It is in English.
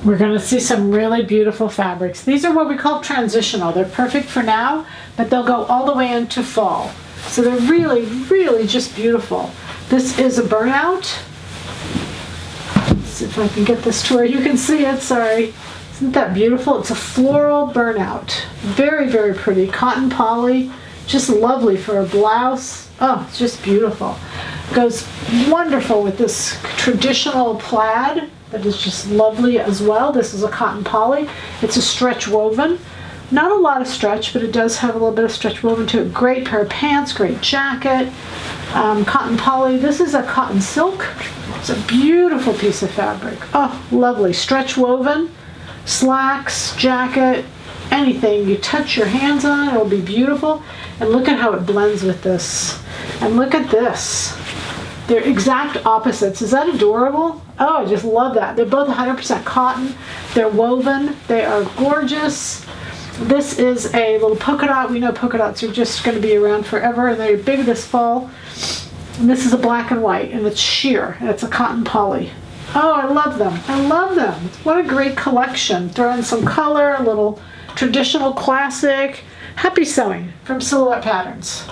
We're going to see some really beautiful fabrics. These are what we call transitional. They're perfect for now, but they'll go all the way into fall. So they're really, really just beautiful. This is a burnout. Let's see if I can get this to where you can see it. Sorry. Isn't that beautiful? It's a floral burnout. Very, very pretty. Cotton poly. Just lovely for a blouse. Oh, it's just beautiful. Goes wonderful with this traditional plaid that is just lovely as well. This is a cotton poly. It's a stretch woven. Not a lot of stretch, but it does have a little bit of stretch woven to it. Great pair of pants, great jacket. Cotton poly. This is a cotton silk. It's a beautiful piece of fabric. Oh, lovely. Stretch woven, slacks, jacket, anything. You touch your hands on it, it'll be beautiful. And look at how it blends with this. And look at this. They're exact opposites. Is that adorable? Oh, I just love that. They're both 100% cotton. They're woven. They are gorgeous. This is a little polka dot. We know polka dots are just going to be around forever, and they're big this fall. And this is a black and white, and it's sheer, and it's a cotton poly. Oh, I love them. I love them. What a great collection. Throw in some color, a little traditional classic. Happy sewing from Silhouette Patterns.